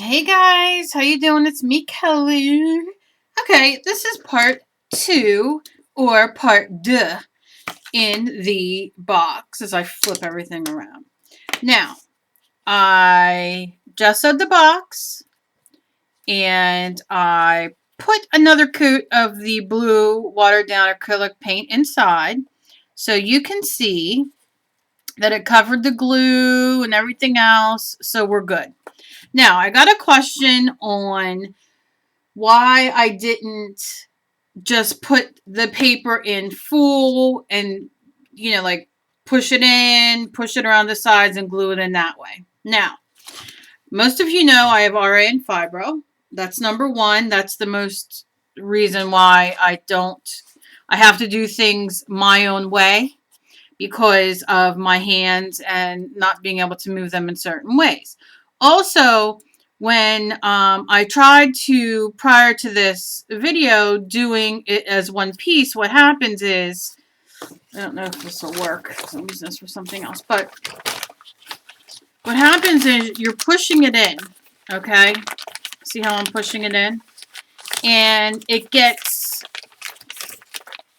Hey guys, how you doing? It's me, Kelly. Okay, this is part 2 or part 2 in the box as I flip everything around. Now, I just gessoed the box and I put another coat of the blue watered down acrylic paint inside so you can see that it covered the glue and everything else, so we're good. Now, I got a question on why I didn't just put the paper in full and, like push it in, push it around the sides and glue it in that way. Now, most of you know I have RA and fibro. That's number one. That's the most reason why I have to do things my own way because of my hands and not being able to move them in certain ways. Also, when I tried to, prior to this video, doing it as one piece, what happens is, I don't know if this will work because I'm using this for something else, but what happens is you're pushing it in, okay? See how I'm pushing it in? And it gets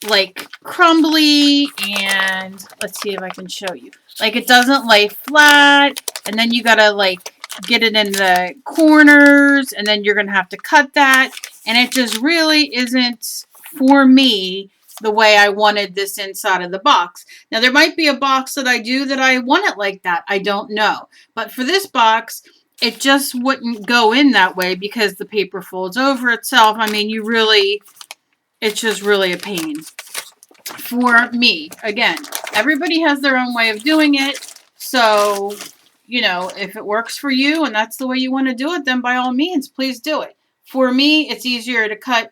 like crumbly, and let's see if I can show you. Like it doesn't lay flat, and then you gotta like get it in the corners, and then you're gonna have to cut that, and it just really isn't for me the way I wanted this inside of the box. Now there might be a box that I do that I want it like that. I don't know. But for this box, it just wouldn't go in that way because the paper folds over itself. I mean, it's just really a pain for me. Again, everybody has their own way of doing it. So, if it works for you and that's the way you want to do it, then by all means, please do it. For me, it's easier to cut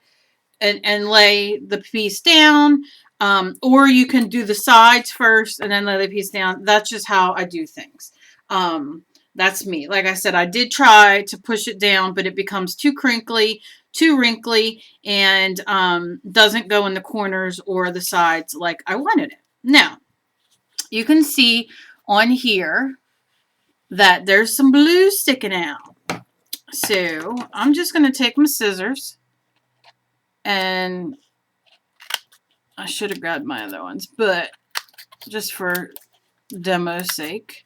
and lay the piece down. Or you can do the sides first and then lay the piece down. That's just how I do things. That's me. Like I said, I did try to push it down, but it becomes too crinkly, too wrinkly, and doesn't go in the corners or the sides like I wanted it. Now, you can see on here that there's some blue sticking out. So I'm just going to take my scissors, and I should have grabbed my other ones, but just for demo's sake,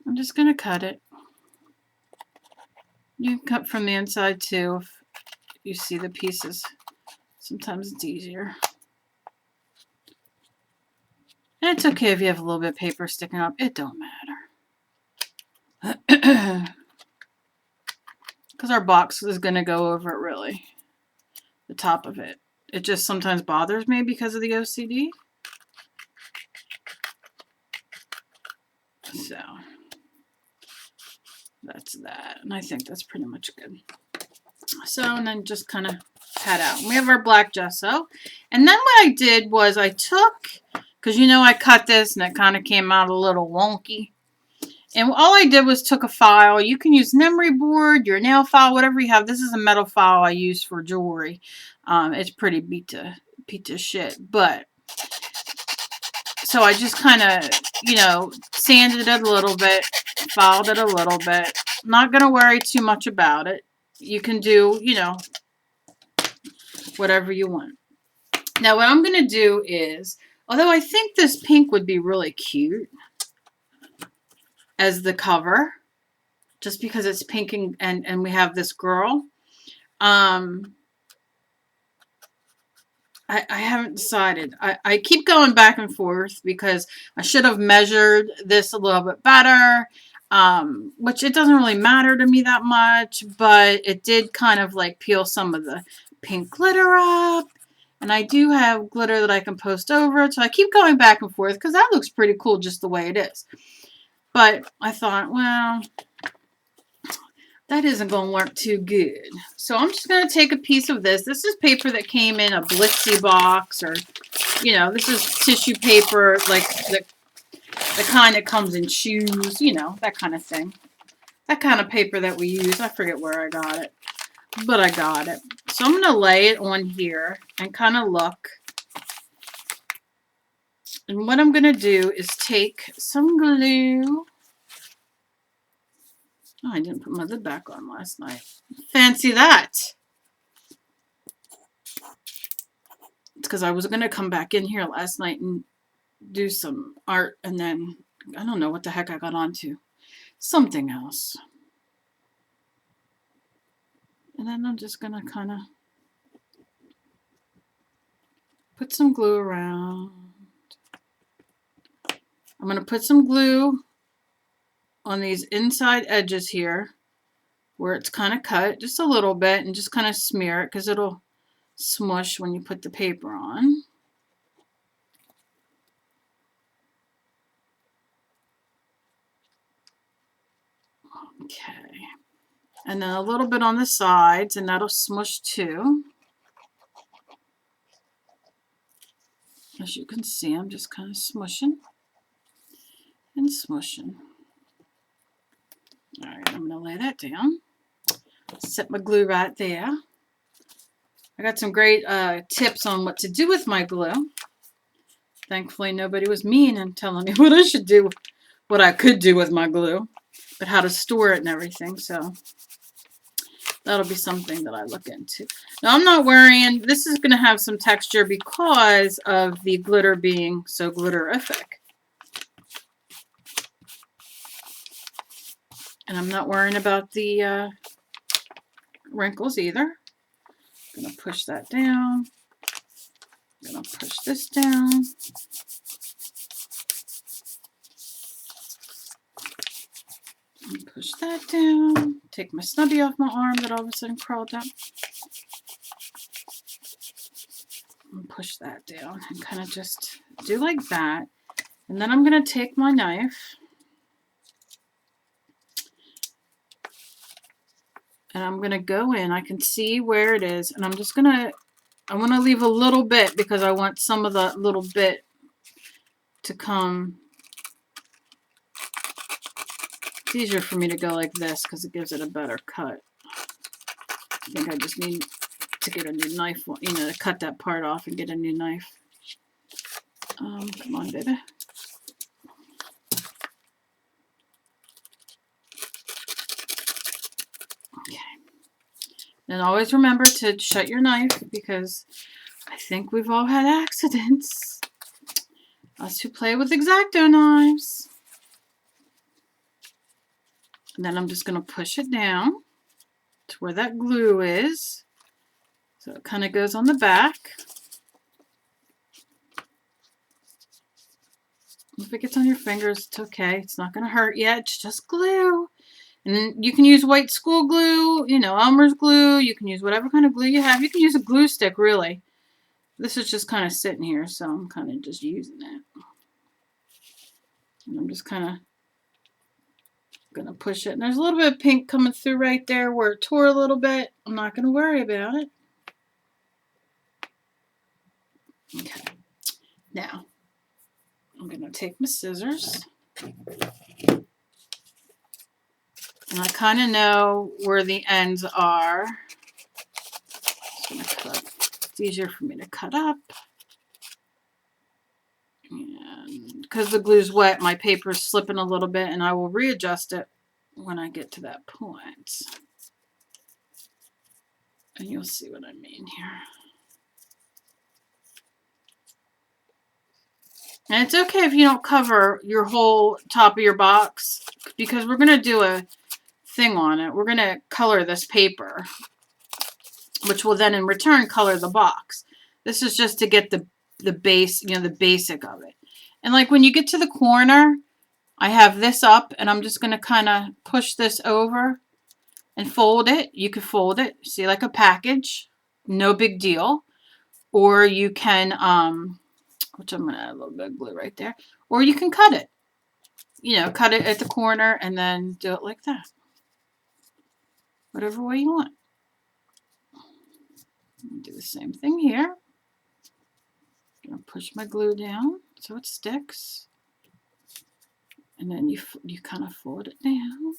I'm just going to cut it. You can cut from the inside too if you see the pieces. Sometimes it's easier. And it's okay if you have a little bit of paper sticking up. It don't matter. Because our box is going to go over it really. The top of it. It just sometimes bothers me because of the OCD. So, that's that. And I think that's pretty much good. So, and then just kind of pat out. We have our black gesso. And then what I did was I took, because I cut this and it kind of came out a little wonky. And all I did was took a file. You can use memory board, your nail file, whatever you have. This is a metal file I use for jewelry. It's pretty beat to shit. But, so I just kind of, sanded it a little bit, filed it a little bit. Not going to worry too much about it. You can do, whatever you want. Now, what I'm going to do is, although I think this pink would be really cute as the cover, just because it's pink and we have this girl. I haven't decided. I keep going back and forth because I should have measured this a little bit better, which it doesn't really matter to me that much, but it did kind of like peel some of the pink glitter up. And I do have glitter that I can post over it, so I keep going back and forth because that looks pretty cool just the way it is. But I thought, well, that isn't going to work too good. So I'm just going to take a piece of this. This is paper that came in a Blixie box, or, this is tissue paper, like the kind that comes in shoes, that kind of thing. That kind of paper that we use. I forget where I got it, but I got it. So I'm going to lay it on here and kind of look. And what I'm going to do is take some glue Oh, I didn't put my lid back on last night. Fancy that. It's because I was going to come back in here last night and do some art, and then I don't know what the heck I got onto. Something else. And then I'm just going to kind of put some glue around. I'm going to put some glue on these inside edges here where it's kind of cut just a little bit, and just kind of smear it because it'll smush when you put the paper on. Okay. And then a little bit on the sides, and that'll smush too. As you can see, I'm just kind of smushing and smushing. All right, I'm going to lay that down. Set my glue right there. I got some great tips on what to do with my glue. Thankfully, nobody was mean and telling me what I should do, what I could do with my glue, but how to store it and everything. So that'll be something that I look into. Now, I'm not worrying. This is going to have some texture because of the glitter being so glitterific. And I'm not worrying about the wrinkles either. I'm going to push that down. I'm going to push this down. And push that down. Take my snubby off my arm that all of a sudden crawled up. And push that down and kind of just do like that. And then I'm going to take my knife and I'm going to go in. I can see where it is, and I'm just going to, I want to leave a little bit because I want some of that little bit to come. It's easier for me to go like this because it gives it a better cut. I think I just need to get a new knife, you know, to cut that part off and get a new knife. Come on, baby. Okay. And always remember to shut your knife because I think we've all had accidents. Us who play with X-Acto knives. And then I'm just going to push it down to where that glue is. So it kind of goes on the back. If it gets on your fingers, it's okay. It's not going to hurt yet. It's just glue. And then you can use white school glue, you know, Elmer's glue. You can use whatever kind of glue you have. You can use a glue stick, really. This is just kind of sitting here, so I'm kind of just using it. And I'm just kind of going to push it. And there's a little bit of pink coming through right there where it tore a little bit. I'm not going to worry about it. Okay. Now, I'm going to take my scissors. And I kind of know where the ends are. Just gonna cut. It's easier for me to cut up. And because the glue's wet, my paper's slipping a little bit, and I will readjust it when I get to that point. And you'll see what I mean here. And it's okay if you don't cover your whole top of your box, because we're going to do a thing on it. We're going to color this paper, which will then in return color the box. This is just to get the base, you know, the basic of it. And like when you get to the corner, I have this up and I'm just going to kind of push this over and fold it. You could fold it, see, like a package, no big deal. Or you can, which I'm going to add a little bit of glue right there, or you can cut it. You know, cut it at the corner and then do it like that. Whatever way you want. Do the same thing here. I'm going to push my glue down so it sticks. And then you kind of fold it down.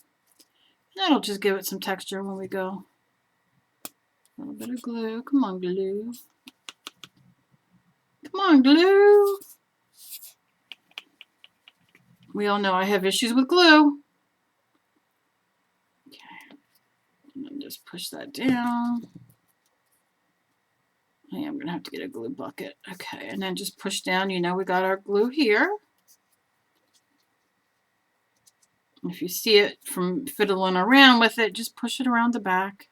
That'll just give it some texture when we go. A little bit of glue. Come on, glue. Come on, glue. We all know I have issues with glue. And just push that down. I am going to have to get a glue bucket. Okay, and then just push down. You know we got our glue here. If you see it from fiddling around with it, just push it around the back.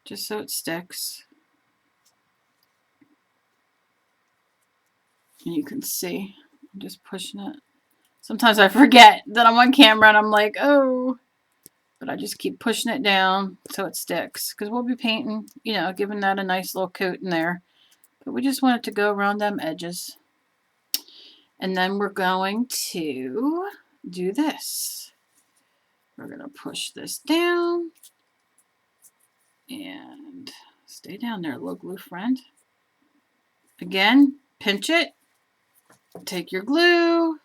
Just so it sticks. And you can see, I'm just pushing it. Sometimes I forget that I'm on camera and I'm like, oh, but I just keep pushing it down so it sticks. Because we'll be painting, you know, giving that a nice little coat in there. But we just want it to go around them edges. And then we're going to do this. We're going to push this down. And stay down there, little glue friend. Again, pinch it. Take your glue.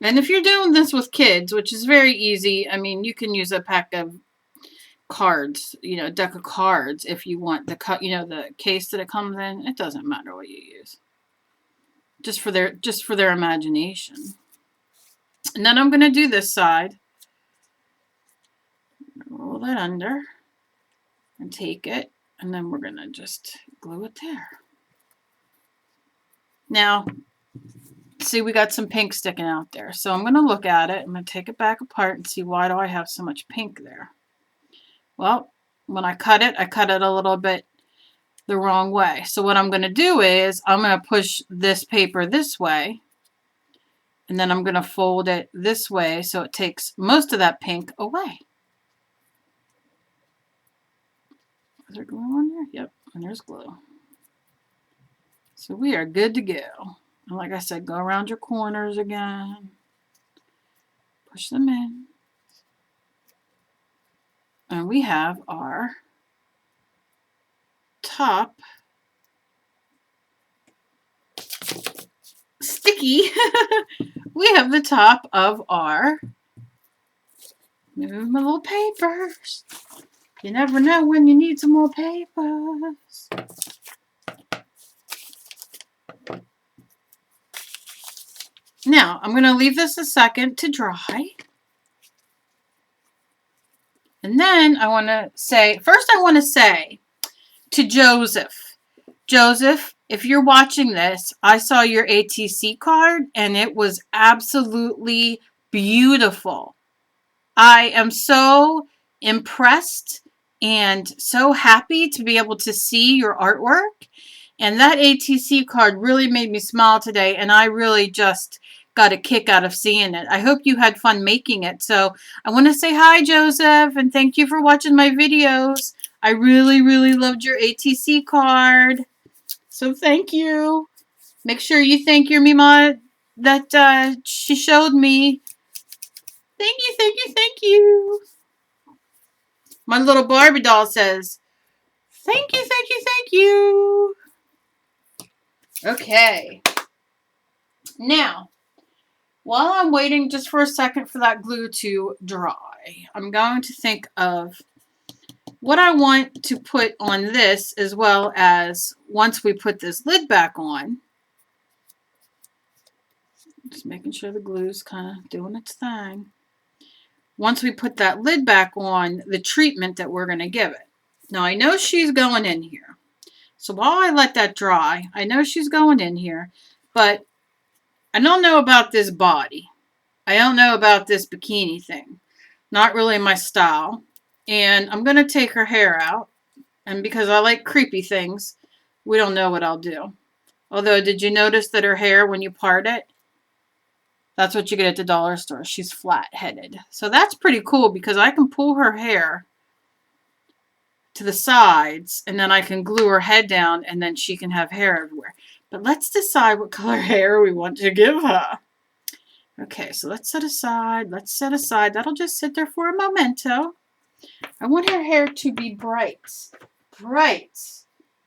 And if you're doing this with kids, which is very easy, I mean, you can use a pack of cards, you know, a deck of cards if you want the, you know, the case that it comes in. It doesn't matter what you use. Just for their imagination. And then I'm going to do this side. Roll that under and take it, and then we're going to just glue it there. Now, see, we got some pink sticking out there. So I'm going to look at it. I'm going to take it back apart and see why do I have so much pink there. Well, when I cut it a little bit the wrong way. So what I'm going to do is I'm going to push this paper this way. And then I'm going to fold it this way so it takes most of that pink away. Is there glue on there? Yep, and there's glue. So we are good to go. And like I said, go around your corners again. Push them in. And we have our top sticky. We have the top of our, move my little papers. You never know when you need some more papers. Now, I'm going to leave this a second to dry. And then I want to say, first I want to say to Joseph, Joseph, if you're watching this, I saw your ATC card and it was absolutely beautiful. I am so impressed and so happy to be able to see your artwork. And that ATC card really made me smile today, and I really just got a kick out of seeing it. I hope you had fun making it. So I want to say hi, Joseph, and thank you for watching my videos. I really, really loved your ATC card. So thank you. Make sure you thank your Mima that she showed me. Thank you, thank you, thank you. My little Barbie doll says, thank you, thank you, thank you. Okay. Now, while I'm waiting just for a second for that glue to dry, I'm going to think of what I want to put on this, as well as once we put this lid back on. Just making sure the glue's kind of doing its thing. Once we put that lid back on, the treatment that we're going to give it. Now, I know she's going in here. So while I let that dry, I know she's going in here, but I don't know about this body. I don't know about this bikini thing. Not really my style. And I'm going to take her hair out. And because I like creepy things, we don't know what I'll do. Although, did you notice that her hair, when you part it, that's what you get at the dollar store. She's flat-headed. So that's pretty cool because I can pull her hair to the sides and then I can glue her head down and then she can have hair everywhere. But let's decide what color hair we want to give her. Okay, so let's set aside. Let's set aside. That'll just sit there for a memento. I want her hair to be bright. Bright.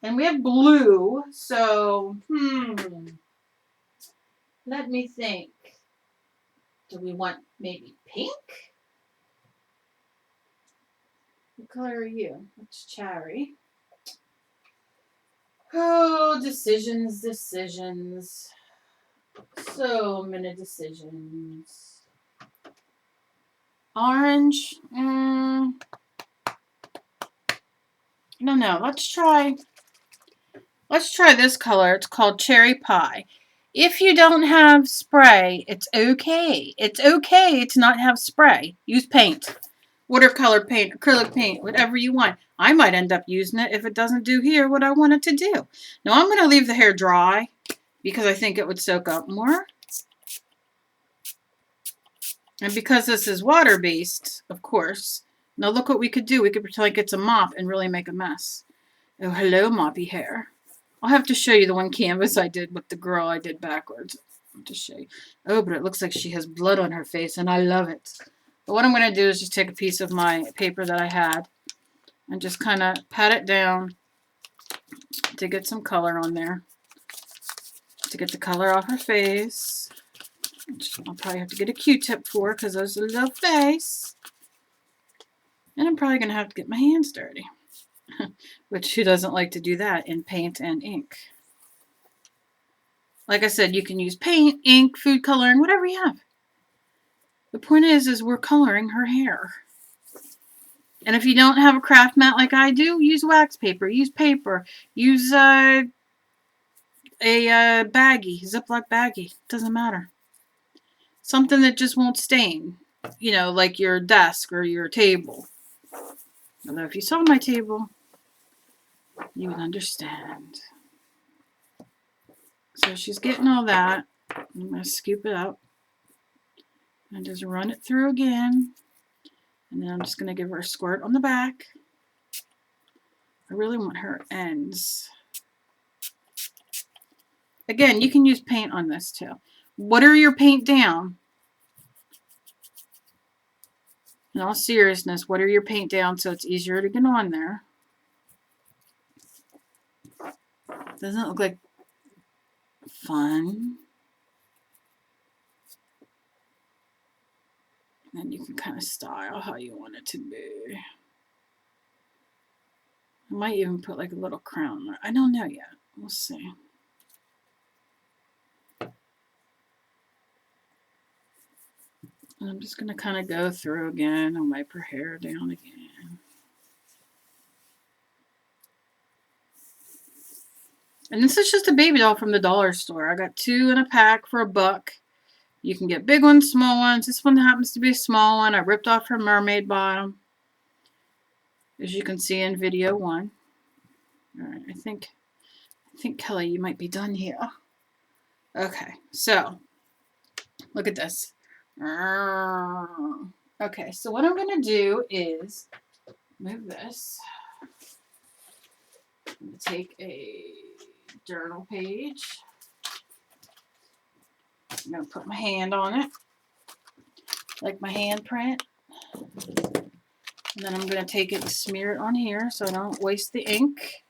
And we have blue, so, let me think. Do we want maybe pink? What color are you? It's cherry. Oh, decisions, decisions. So many decisions. Orange. No, no. Let's try this color. It's called Cherry Pie. If you don't have spray, it's okay. It's okay to not have spray. Use paint. Watercolor paint, acrylic paint, whatever you want. I might end up using it if it doesn't do here what I want it to do. Now I'm going to leave the hair dry because I think it would soak up more. And because this is water-based, of course. Now look what we could do. We could pretend like it's a mop and really make a mess. Oh, hello, moppy hair. I'll have to show you the one canvas I did with the girl I did backwards. I'll just show you. Oh, but it looks like she has blood on her face, and I love it. But what I'm going to do is just take a piece of my paper that I had and just kind of pat it down to get some color on there. To get the color off her face. I'll probably have to get a Q-tip for because there's a little face. And I'm probably going to have to get my hands dirty. Which who doesn't like to do that in paint and ink? Like I said, you can use paint, ink, food coloring, whatever you have. The point is we're coloring her hair. And if you don't have a craft mat like I do, use wax paper, use paper, use a baggie, Ziploc baggie. Doesn't matter. Something that just won't stain. You know, like your desk or your table. Although if you saw my table, you would understand. So she's getting all that. I'm going to scoop it up and just run it through again. And then I'm just going to give her a squirt on the back. I really want her ends. Again, you can use paint on this too. Water your paint down. In all seriousness, water your paint down so it's easier to get on there. Doesn't it look like fun? And you can kind of style how you want it to be. I might even put like a little crown there. I don't know yet. We'll see. And I'm just going to kind of go through again and wipe her hair down again. And this is just a baby doll from the dollar store. I got 2 in a pack for $1. You can get big ones, small ones. This one happens to be a small one. I ripped off her mermaid bottom, as you can see in video 1. All right, I think Kelly, you might be done here. Okay, so look at this. Okay, so what I'm going to do is move this. I'm going to take a journal page. I'm going to put my hand on it, like my handprint. And then I'm going to take it and smear it on here so I don't waste the ink.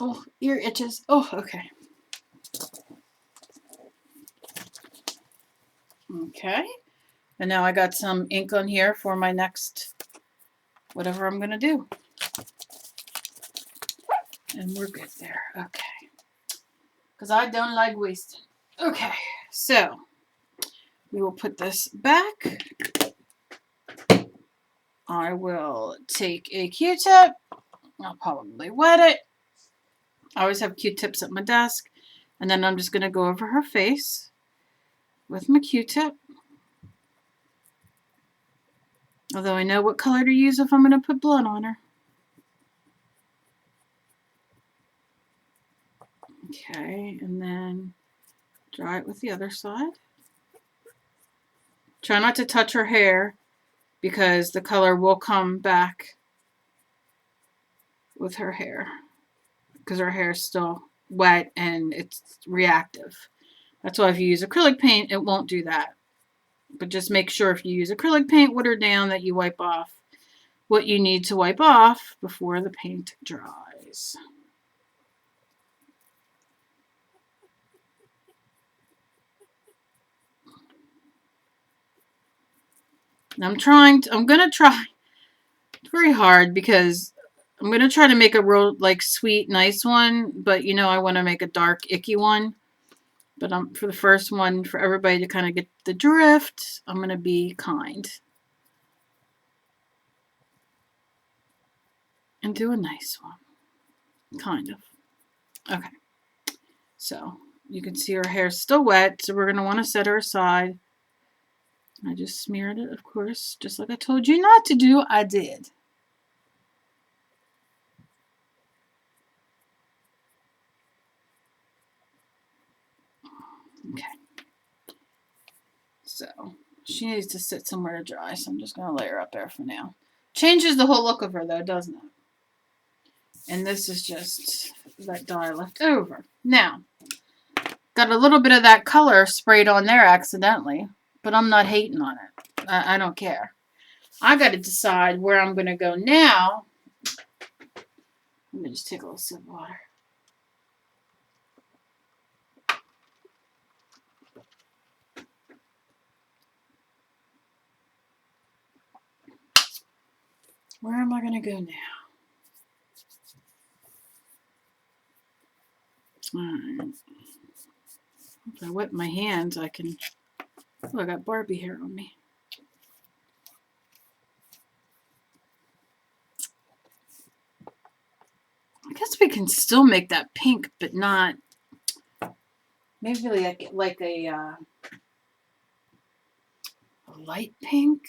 Oh, ear itches. Oh, okay. Okay. And now I got some ink on here for my next, whatever I'm going to do. And we're good there. Okay. Because I don't like wasting. Okay. So, we will put this back. I will take a Q-tip. I'll probably wet it. I always have Q-tips at my desk. And then I'm just going to go over her face with my Q-tip. Although I know what color to use if I'm going to put blood on her. Okay, and then dry it with the other side. Try not to touch her hair because the color will come back with her hair because her hair is still wet and it's reactive. That's why if you use acrylic paint, it won't do that. But just make sure if you use acrylic paint, water down, that you wipe off what you need to wipe off before the paint dries. I'm going to try. It's very hard because I'm going to try to make a real, like, sweet, nice one, but, you know, I want to make a dark, icky one. But for the first one, for everybody to kind of get the drift, I'm going to be kind. And do a nice one. Kind of. Okay. So, you can see her hair's still wet, so we're going to want to set her aside. I just smeared it, of course, just like I told you not to do, I did. Okay. So, she needs to sit somewhere to dry, so I'm just going to lay her up there for now. Changes the whole look of her, though, doesn't it? And this is just that dye left over. Now, got a little bit of that color sprayed on there accidentally, but I'm not hating on it. I don't care. I got to decide where I'm going to go now. Let me just take a little sip of water. Where am I going to go now? Alright. If I wet my hands, I can... Oh, I got Barbie hair on me. I guess we can still make that pink, but not... Maybe like a light pink?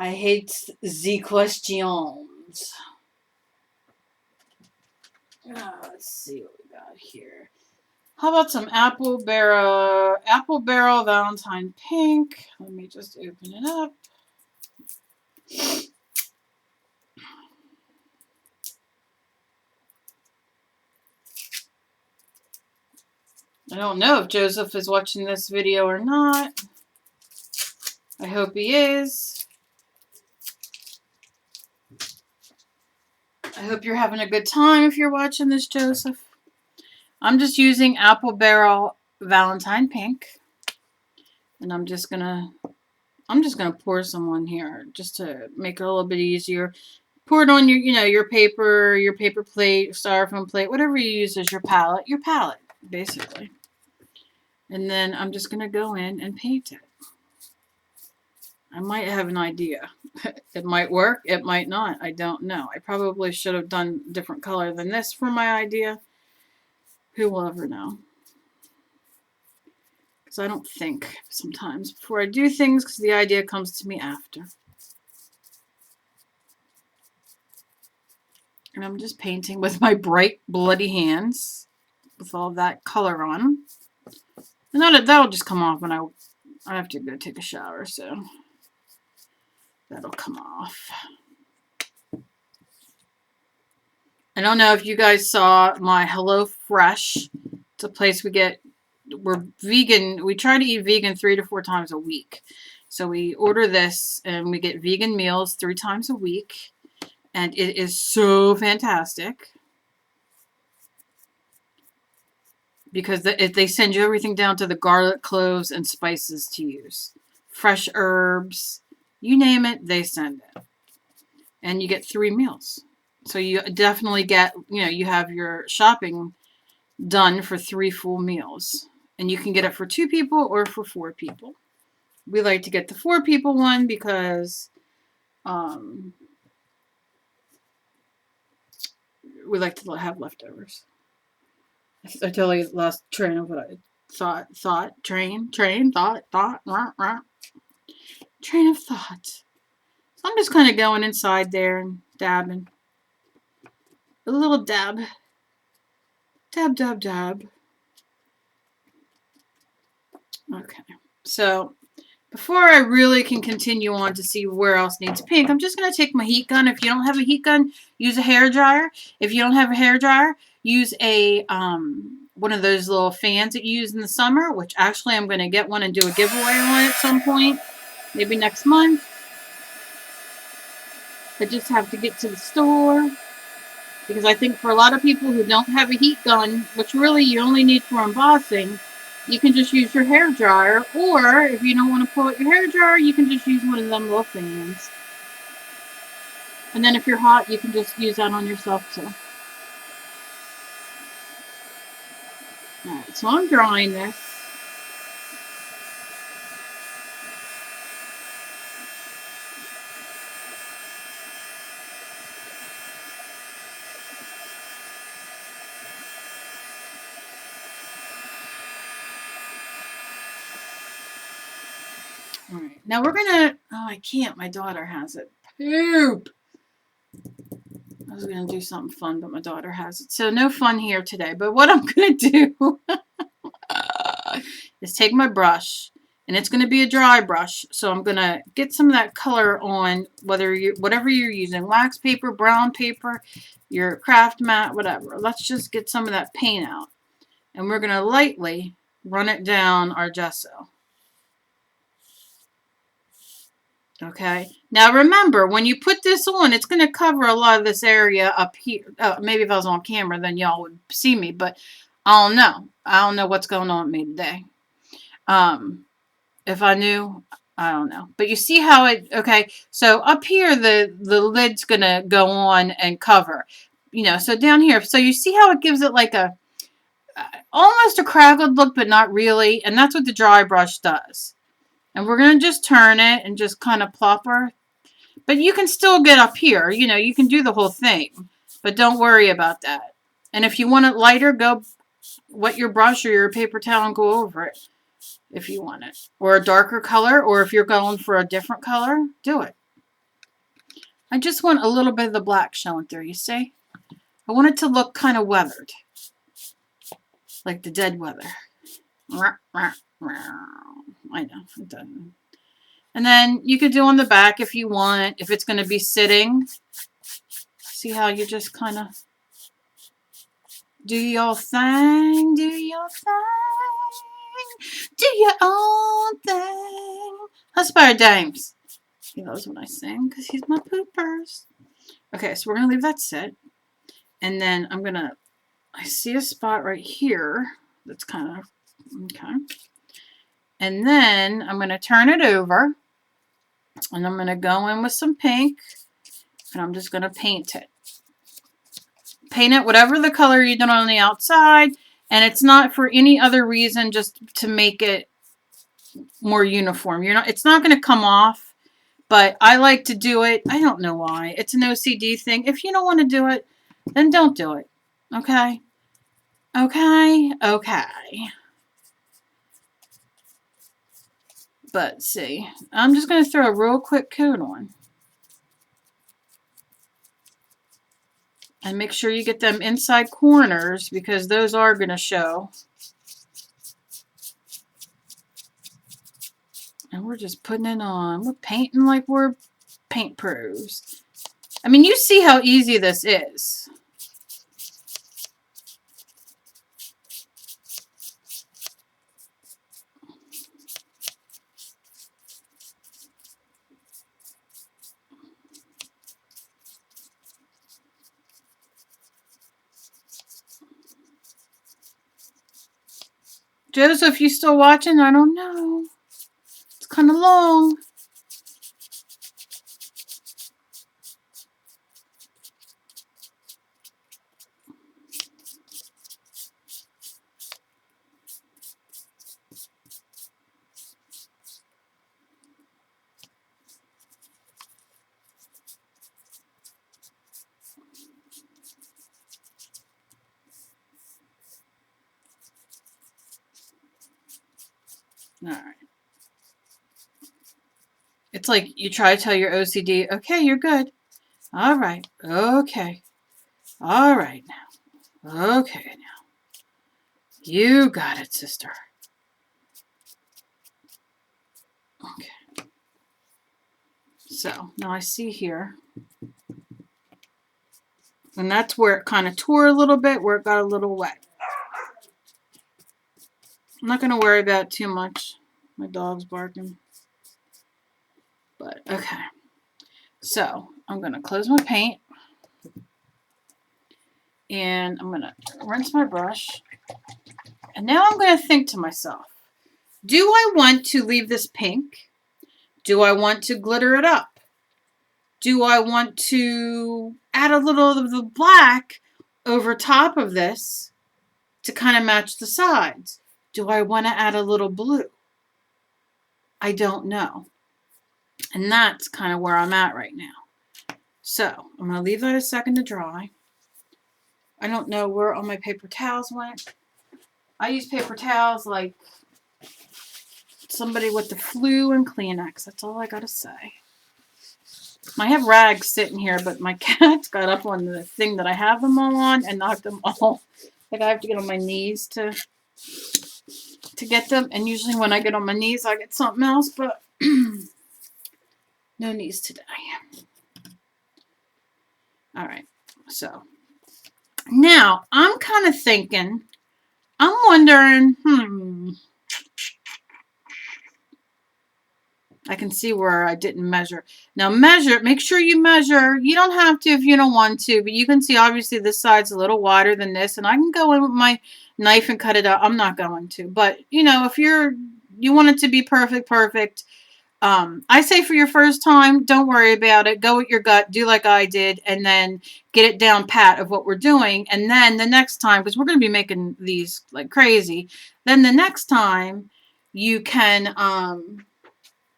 I hate the questions. Let's see what we got here. How about some Apple Barrel Valentine Pink? Let me just open it up. I don't know if Joseph is watching this video or not. I hope he is. I hope you're having a good time if you're watching this, Joseph. I'm just using Apple Barrel Valentine Pink. And I'm just gonna pour some on here just to make it a little bit easier. Pour it on your, your paper plate, styrofoam plate, whatever you use as your palette, basically. And then I'm just gonna go in and paint it. I might have an idea. It might work, it might not. I don't know. I probably should have done a different color than this for my idea. Who will ever know? Because I don't think sometimes before I do things, because the idea comes to me after. And I'm just painting with my bright, bloody hands with all that color on them. And that'll just come off when I have to go take a shower, so that'll come off. I don't know if you guys saw my Hello Fresh. It's a place we're vegan. We try to eat vegan 3 to 4 times a week. So we order this and we get vegan meals 3 times a week. And it is so fantastic. Because they send you everything down to the garlic, cloves, and spices to use. Fresh herbs. You name it, they send it. And you get 3 meals. So you definitely get, you have your shopping done for 3 full meals. And you can get it for 2 people or for 4 people. We like to get the 4 people one because we like to have leftovers. I totally lost train of what I thought. Train of thought. So I'm just kind of going inside there and dabbing. A little dab. Dab, dab, dab. Okay. So before I really can continue on to see where else needs pink, I'm just going to take my heat gun. If you don't have a heat gun, use a hair dryer. If you don't have a hair dryer, use a one of those little fans that you use in the summer, which actually I'm going to get one and do a giveaway on at some point, maybe next month. I just have to get to the store because I think for a lot of people who don't have a heat gun, which really you only need for embossing, you can just use your hair dryer, or if you don't want to pull out your hair dryer, you can just use one of them little fans. And then if you're hot, you can just use that on yourself too. Alright, so I'm drying this. Alright, now we're gonna, oh, I can't, my daughter has it. Poop! I was gonna do something fun, but my daughter has it. So no fun here today, but what I'm gonna do is take my brush, and it's gonna be a dry brush, so I'm gonna get some of that color on whatever you're using, wax paper, brown paper, your craft mat, whatever. Let's just get some of that paint out, and we're gonna lightly run it down our gesso. Okay, now remember, when you put this on, it's going to cover a lot of this area up here. Maybe if I was on camera, then y'all would see me, but I don't know. I don't know what's going on with me today. If I knew, I don't know. But you see how it, okay, so up here, the lid's going to go on and cover. You know, so down here, so you see how it gives it like a, almost a crackled look, but not really. And that's what the dry brush does. And we're going to just turn it and just kind of plop her. But you can still get up here. You know, you can do the whole thing. But don't worry about that. And if you want it lighter, go wet your brush or your paper towel and go over it if you want it. Or a darker color, or if you're going for a different color, do it. I just want a little bit of the black showing through, you see? I want it to look kind of weathered. Like the dead weather. I know, it doesn't. And then you could do on the back if you want, if it's going to be sitting. See how you just kind of do your thing, do your thing, do your own thing. That's by Dames. He loves when I sing because he's my poopers. Okay, so we're going to leave that sit. And then I'm going to, I see a spot right here that's kind of, okay. And then I'm going to turn it over. And I'm going to go in with some pink. And I'm just going to paint it. Paint it whatever the color you did on the outside. And it's not for any other reason, just to make it more uniform. It's not going to come off. But I like to do it. I don't know why. It's an OCD thing. If you don't want to do it, then don't do it. Okay? Okay? Okay. But see, I'm just going to throw a real quick coat on. And make sure you get them inside corners because those are going to show. And we're just putting it on. We're painting like we're paint pros. I mean, you see how easy this is. Joseph, you still watching? I don't know. It's kind of long. All right. It's like you try to tell your OCD, okay, you're good. All right. Okay. All right now. Okay now. You got it, sister. Okay. So now I see here. And that's where it kind of tore a little bit, where it got a little wet. I'm not going to worry about it too much. My dog's barking. But, okay. So, I'm going to close my paint. And I'm going to rinse my brush. And now I'm going to think to myself, do I want to leave this pink? Do I want to glitter it up? Do I want to add a little of the black over top of this to kind of match the sides? Do I want to add a little blue? I don't know. And that's kind of where I'm at right now. So I'm going to leave that a second to dry. I don't know where all my paper towels went. I use paper towels like somebody with the flu and Kleenex. That's all I got to say. I have rags sitting here, but my cats got up on the thing that I have them all on and knocked them all. Like I have to get on my knees to get them. And usually when I get on my knees, I get something else, but no knees today. All right. So now I'm kind of thinking, I'm wondering, I can see where I didn't measure. Now measure, make sure you measure. You don't have to if you don't want to, but you can see obviously this side's a little wider than this, and I can go in with my knife and cut it out. I'm not going to, but you know, if you want it to be perfect, I say for your first time, don't worry about it. Go with your gut, do like I did, and then get it down pat of what we're doing. And then the next time, because we're going to be making these like crazy, then the next time you can,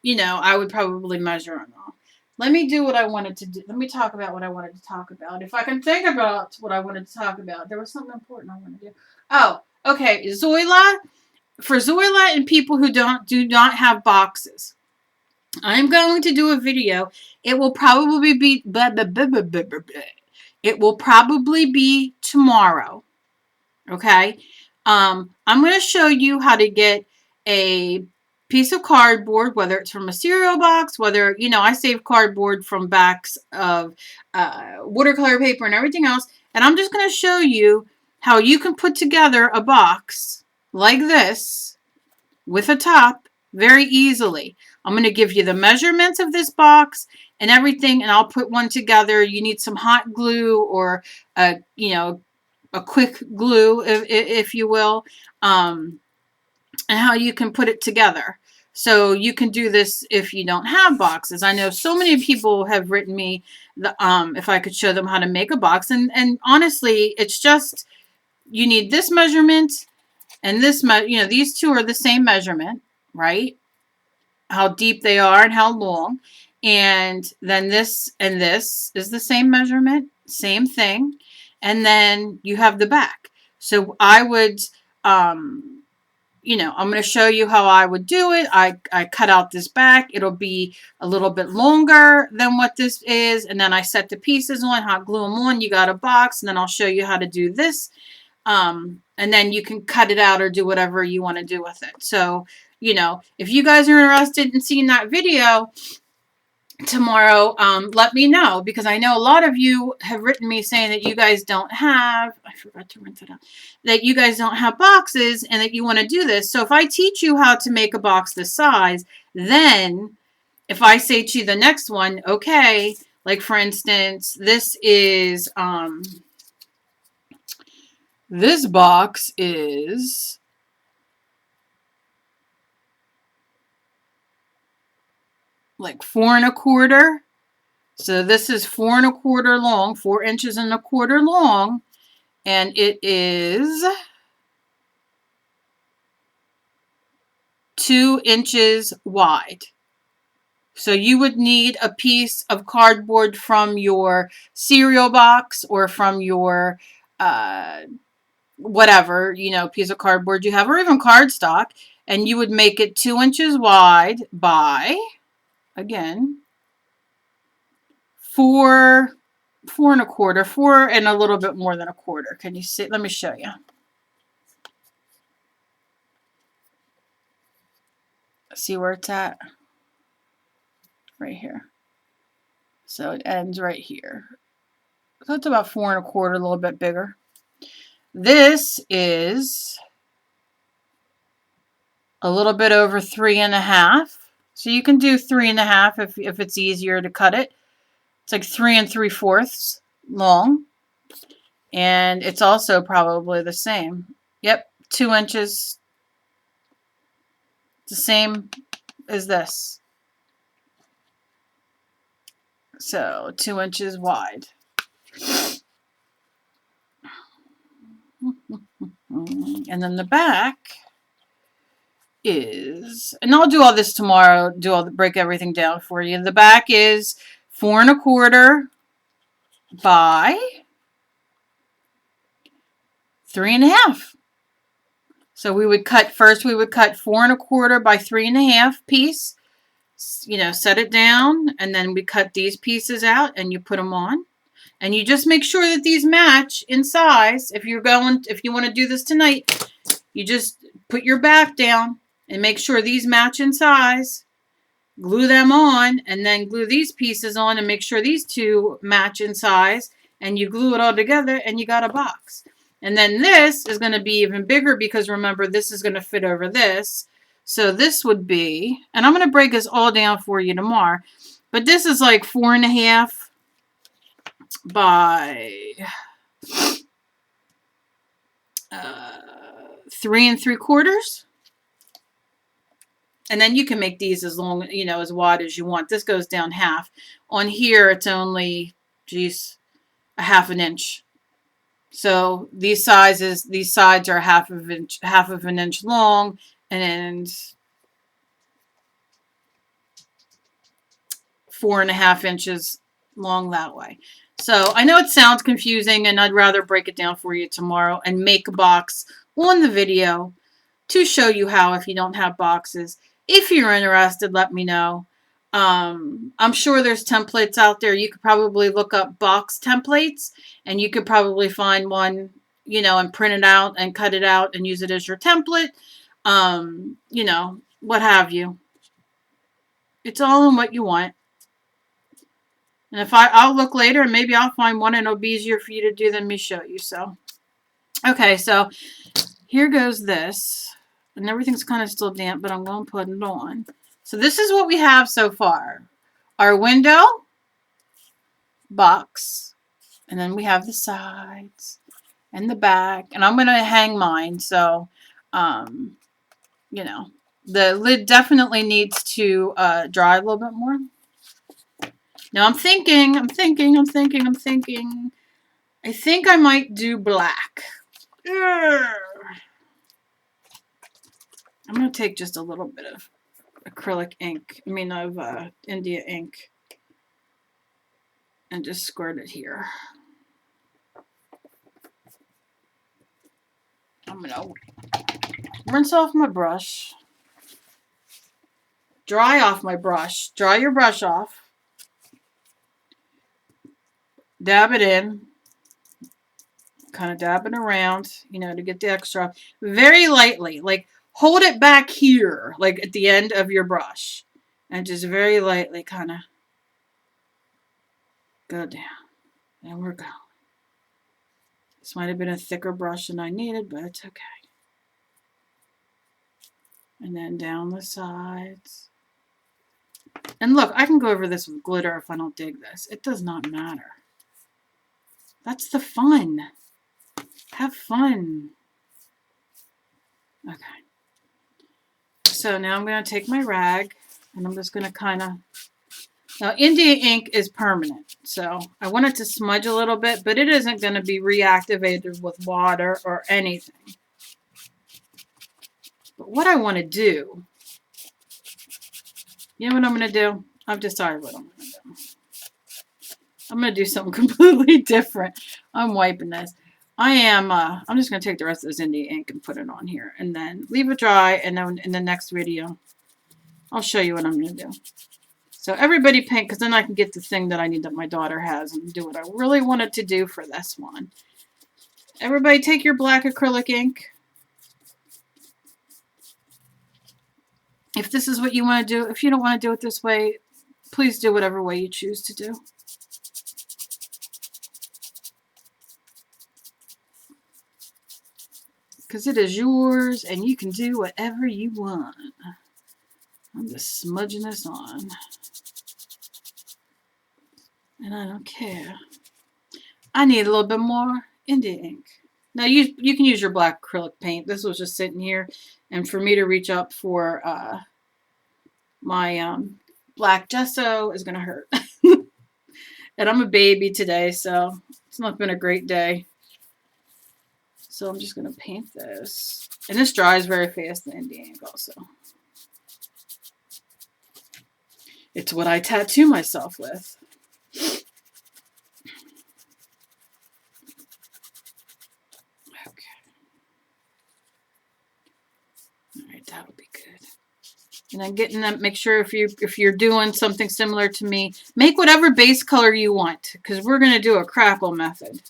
you know, I would probably measure them all. Let me do what I wanted to do. Let me talk about what I wanted to talk about. If I can think about what I wanted to talk about. There was something important I wanted to do. Oh, okay. Zoila, for Zoila and people who do not have boxes, I'm going to do a video. It will probably be it will probably be tomorrow. Okay? I'm going to show you how to get a piece of cardboard, whether it's from a cereal box, whether, you know, I save cardboard from backs of watercolor paper and everything else. And I'm just going to show you how you can put together a box like this with a top very easily. I'm going to give you the measurements of this box and everything, and I'll put one together. You need some hot glue or, you know, a quick glue, if you will, and how you can put it together. So you can do this if you don't have boxes. I know so many people have written me if I could show them how to make a box. And honestly, it's just, you need this measurement and this, you know, these two are the same measurement, right? How deep they are and how long. And then this and this is the same measurement, same thing. And then you have the back. So I would, you know, I'm going to show you how I would do it. I cut out this back. It'll be a little bit longer than what this is. And then I set the pieces on, hot glue them on. You got a box. And then I'll show you how to do this. And then you can cut it out or do whatever you want to do with it. So, you know, if you guys are interested in seeing that video tomorrow, let me know, because I know a lot of you have written me saying that you guys don't have, I forgot to rinse it out, that you guys don't have boxes and that you want to do this. So if I teach you how to make a box this size, then if I say to you the next one, okay, like for instance, this is, this box is like 4 1/4. So this is 4 1/4 long, 4 inches and 1/4 long, and it is 2 inches wide. So you would need a piece of cardboard from your cereal box or from your whatever, you know, piece of cardboard you have, or even cardstock, and you would make it 2 inches wide by, again, 4 1/4, 4 and a little bit more than 1/4. Can you see? Let me show you. See where it's at? Right here. So it ends right here. So it's about 4 1/4, a little bit bigger. This is a little bit over 3 1/2. So you can do 3 1/2 if it's easier to cut it. It's like 3 3/4 long. And it's also probably the same. Yep, 2 inches, the same as this. So 2 inches wide. And then the back is, and I'll do all this tomorrow, break everything down for you. The back is 4 1/4 by 3 1/2. So we would cut 4 1/4 by 3 1/2 piece. You know, set it down, and then we cut these pieces out, and you put them on. And you just make sure that these match in size. If you want to do this tonight, you just put your back down and make sure these match in size. Glue them on, and then glue these pieces on and make sure these two match in size. And you glue it all together, and you got a box. And then this is going to be even bigger because remember, this is going to fit over this. So this would be, and I'm going to break this all down for you tomorrow, but this is like 4 1/2 by 3 3/4. And then you can make these as long, you know, as wide as you want. This goes down half. On here, it's only, geez, a 1/2 inch. So these sides are 1/2 inch long, and 4 1/2 inches long that way. So I know it sounds confusing, and I'd rather break it down for you tomorrow and make a box on the video to show you how if you don't have boxes. If you're interested, let me know. I'm sure there's templates out there. You could probably look up box templates, and you could probably find one, you know, and print it out and cut it out and use it as your template. You know, what have you. It's all in what you want. And if I'll look later, and maybe I'll find one and it'll be easier for you to do than me show you. So, okay, so here goes this. And everything's kind of still damp, but I'm going to put it on. So this is what we have so far. Our window, box, and then we have the sides and the back. And I'm going to hang mine, so, you know, the lid definitely needs to dry a little bit more. Now I'm thinking. I think I might do black. I'm going to take just a little bit of acrylic ink, of India ink, and just squirt it here. I'm going to rinse off my brush, dry off my brush, dry your brush off, dab it in, kind of dab it around, you know, to get the extra, very lightly, like hold it back here, like at the end of your brush, and just very lightly kind of go down. And we're going. This might have been a thicker brush than I needed, but it's okay. And then down the sides. And look, I can go over this with glitter if I don't dig this. It does not matter. That's the fun. Have fun. Okay. So now I'm going to take my rag, and I'm just going to kind of... Now, India ink is permanent, so I want it to smudge a little bit, but it isn't going to be reactivated with water or anything. But what I want to do, you know what I'm going to do? I've decided what I'm going to do. I'm going to do something completely different. I'm wiping this. I'm just going to take the rest of this India ink and put it on here, and then leave it dry, and then in the next video, I'll show you what I'm going to do. So everybody paint, because then I can get the thing that I need that my daughter has and do what I really wanted to do for this one. Everybody take your black acrylic ink. If this is what you want to do, if you don't want to do it this way, please do whatever way you choose to do. Because it is yours and you can do whatever you want. I'm just smudging this on. And I don't care. I need a little bit more India ink. Now you can use your black acrylic paint. This was just sitting here, and for me to reach up for my black gesso is gonna hurt. And I'm a baby today, so it's not been a great day. So I'm just gonna paint this, and this dries very fast in the ink also. It's what I tattoo myself with. Alright, that'll be good. And then getting them, make sure if you're doing something similar to me, make whatever base color you want, because we're going to do a crackle method.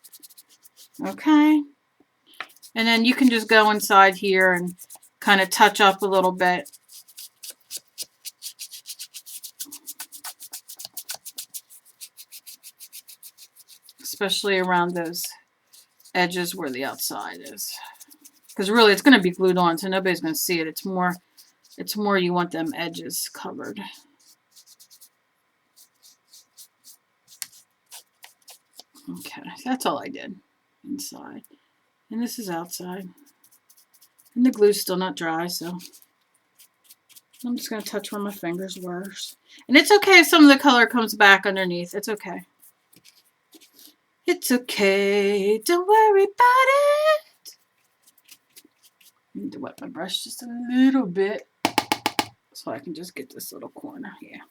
Okay? And then you can just go inside here and kind of touch up a little bit. Especially around those edges where the outside is. Because really it's going to be glued on, so nobody's going to see it. It's more you want them edges covered. Okay, that's all I did inside. And this is outside. And the glue's still not dry, so I'm just going to touch where my fingers were. And it's okay if some of the color comes back underneath. It's okay. It's okay. Don't worry about it. I need to wet my brush just a little bit so I can just get this little corner. Yeah.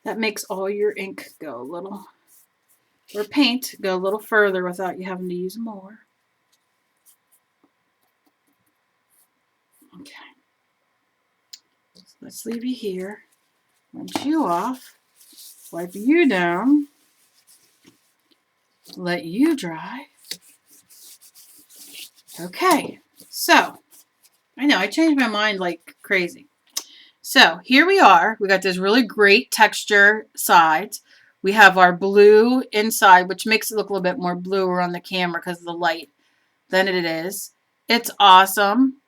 That makes all your ink go a little, or paint go a little further without you having to use more. Okay. So let's leave you here. Rinse you off. Wipe you down. Let you dry. Okay. So, I know I changed my mind like crazy. So here we are. We got this really great texture sides. We have our blue inside, which makes it look a little bit more bluer on the camera because of the light than it is. It's awesome.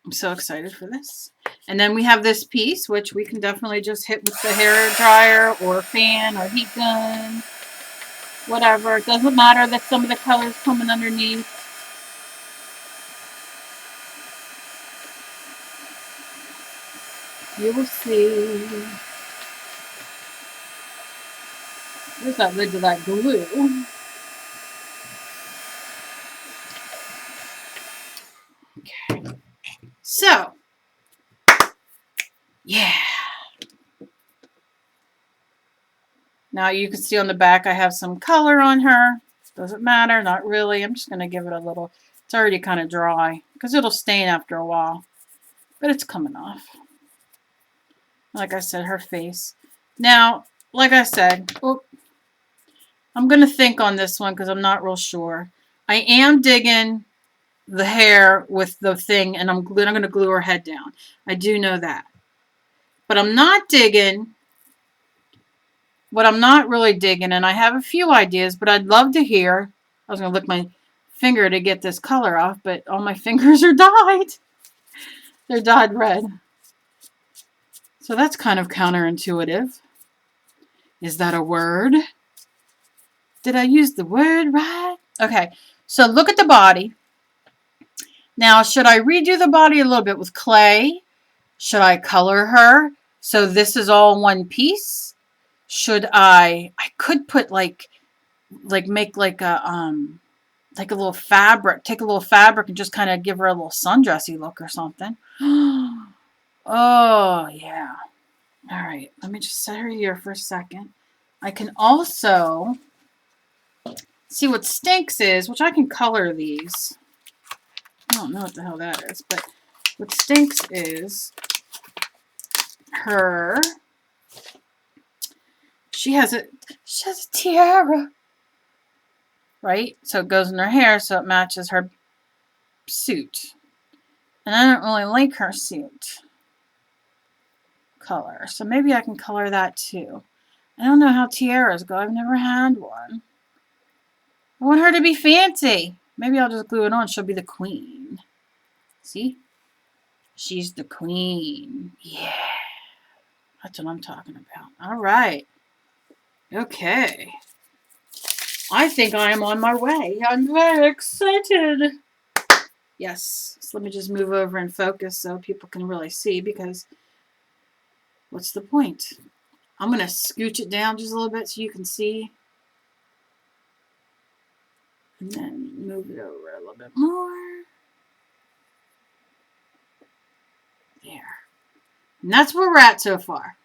I'm so excited for this. And then we have this piece, which we can definitely just hit with the hair dryer or fan or heat gun, whatever. It doesn't matter that some of the color's coming underneath. You will see. There's that lid to that glue. Okay. So, yeah. Now you can see on the back I have some color on her. Doesn't matter, not really. I'm just going to give it a little. It's already kind of dry because it'll stain after a while. But it's coming off. Like I said, her face. Now, like I said, I'm going to think on this one because I'm not real sure. I am digging the hair with the thing, and I'm going to glue her head down. I do know that. But I'm not digging what I'm not really digging, and I have a few ideas, but I'd love to hear. I was going to lick my finger to get this color off, but all my fingers are dyed. They're dyed red. So that's kind of counterintuitive. Is that a word? Did I use the word right? Okay, so look at the body. Now, should I redo the body a little bit with clay? Should I color her so this is all one piece? Should I could put like make like a little fabric, take a little fabric and just kind of give her a little sundressy look or something. Oh, yeah. All right, let me just set her here for a second. I can also see what stinks is, which I can color these. I don't know what the hell that is, but what stinks is her. She has a tiara, right? So it goes in her hair, so it matches her suit. And I don't really like her suit color, so maybe I can color that too. I don't know how tiaras go. I've never had one. I want her to be fancy. Maybe I'll just glue it on. She'll be the queen. See? She's the queen. Yeah. That's what I'm talking about. All right. Okay. I think I am on my way. I'm very excited. Yes. So let me just move over and focus so people can really see, because what's the point? I'm going to scooch it down just a little bit so you can see. And then move it over a little bit more. There. And that's where we're at so far.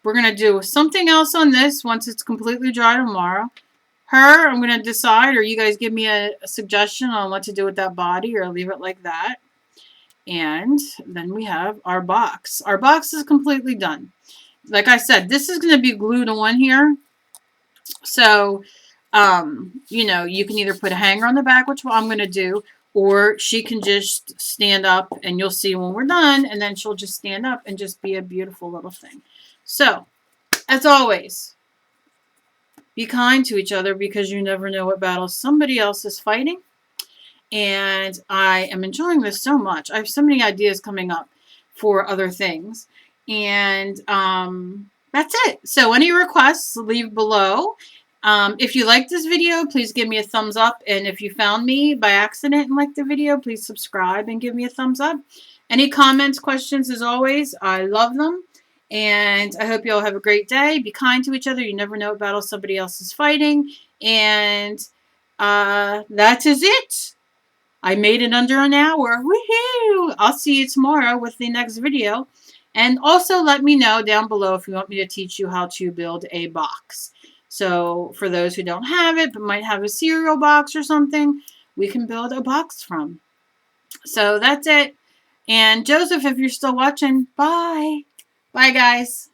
We're going to do something else on this once it's completely dry tomorrow. Her, I'm going to decide, or you guys give me a suggestion on what to do with that body, or leave it like that. And then we have our box. Our box is completely done. Like I said, this is going to be glued on here. So, you know, you can either put a hanger on the back, which I'm going to do, or she can just stand up, and you'll see when we're done, and then she'll just stand up and just be a beautiful little thing. So, as always, be kind to each other, because you never know what battles somebody else is fighting. And I am enjoying this so much. I have so many ideas coming up for other things. And that's it. So any requests, leave below. If you like this video, please give me a thumbs up. And if you found me by accident and liked the video, please subscribe and give me a thumbs up. Any comments, questions, as always, I love them. And I hope you all have a great day. Be kind to each other. You never know what battle somebody else is fighting. And that is it. I made it under an hour. Woohoo! I'll see you tomorrow with the next video. And also let me know down below if you want me to teach you how to build a box. So for those who don't have it but might have a cereal box or something, we can build a box from. So that's it. And Joseph, if you're still watching, bye. Bye, guys.